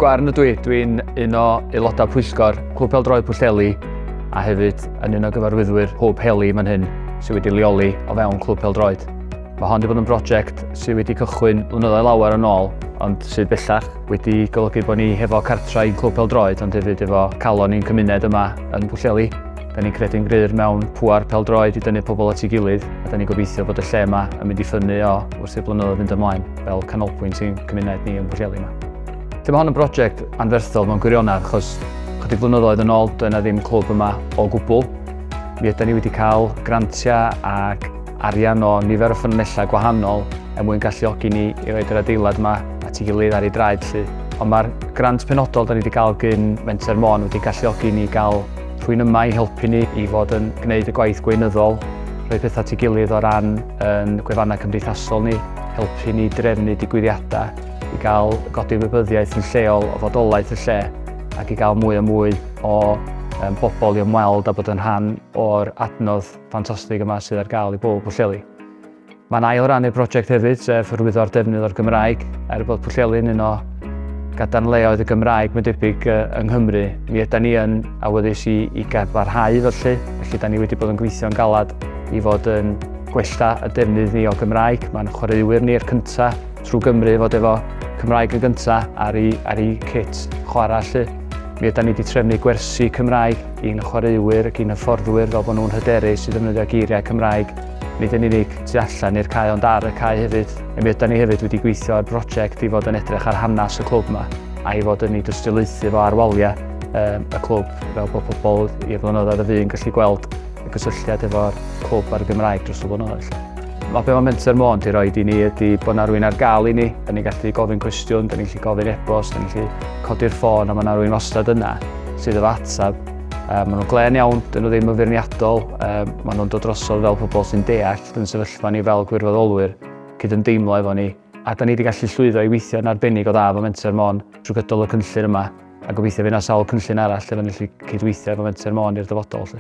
Gwarn ydw i. Dwi'n un o aelodau pwyllgor Clwb Pêl-droed Pwllheli a hefyd yn un o gyfarwyddwyr Hwb Heli fan hyn sydd wedi leoli o fewn Clwb Pêl-droed. Mae hon wedi bod yn brosiect sydd wedi cychwyn blynyddoedd lawer yn ôl, ond sydd bellach wedi golygu bod ni hefo cartra i'n Clwb Pêl-droed, ond hefyd efo calon i'n cymuned yma yn Pwllheli. Da ni'n credu'n gryr mewn pŵar pêl-droed i dynnu pobl at ei gilydd, a da ni'n gobeithio bod y lle yma yn mynd i ffynnu o wrth i'r blynyddoedd fynd ymlaen, fel canolbwynt i'n cymuned ni yn Pwllheli yma. Lle mae hon yn brosiect anferthol mewn gwirionedd, achos chydig blynyddoedd yn ôl, doedd yna ddim clwb yma o gwbl. Mi ydyn ni wedi cael grantiau ac arian o nifer o ffynonellau gwahanol er mwyn galluogi ni i roed yr adeilad yma at ei gilydd ar ei draed. Ond mae'r grant penodol da ni wedi cael gyn Menter Môn wedi galluogi ni gael rhywun yma i helpu ni i fod yn gwneud y gwaith gweinyddol, rhoi pethau at ei gilydd o ran gwefannau cymdeithasol ni, helpu ni drefnu digwyddiadau, i gael godi ymwybyddiaeth yn lleol o fodolaeth y lle ac i gael mwy a mwy o bobl i ymweld a bod yn rhan o'r adnodd ffantastig yma sydd ar gael i bobl Pwllheli. Mae'n ail ran i'r brosiect hefyd, sef hyrwyddo'r defnydd o'r Gymraeg. Bod Pwllheli'n un o gadarnleoedd y Gymraeg mae'n debyg yng Nghymru, mi ydyn ni yn awyddus i gadarnhau felly da ni wedi bod yn gweithio'n galad i fod yn gwella y defnydd ni o Gymraeg. Mae'n chwaraewyr ni'r cyntaf trwy Gymru fod efo Cymraeg yn gyntaf ar ei kit chwarae lle. Mi ydyn ni wedi trefnu gwersi Cymraeg i'n chwaraewyr ac i'n hyfforddwyr fel bod nhw'n hyderus i ddefnyddio geiriau Cymraeg. Nid yn unig tu allan i'r cae ond ar y cae hefyd. Mi ydyn ni hefyd wedi gweithio ar brosiect i fod yn edrych ar hanes y clwb yma a i fod yn ei dystiolaethu fo ar waliau y clwb fel bod pobl i'r blynyddoedd y fu'n gallu gweld y gysylltiad efo'r clwb ar y Gymraeg dros y blynyddoedd. Mae be mae Menter Môn wedi rhoi i ni ydy bod yna rhywun ar gael i ni. Da ni'n gallu gofyn cwestiwn, da ni'n gallu gofyn e-bost, da ni'n gallu codi'r ffôn a mae yna rhywun wastad yna sydd efo atab. Maen nhw'n glen iawn, dyn nhw ddim yn feirniadol, maen nhw'n dod drosodd fel pobl sy'n deall yn sefyllfa ni fel gwirfoddolwyr, cydymdeimlo efo ni. A da ni wedi gallu llwyddo i weithio yn arbennig o dda efo Menter Môn trwy gydol y cynllun yma. A gobeithio fydd yna sawl cynllun arall efo ni gallu cydweithio efo Menter Môn i'r dyfodol.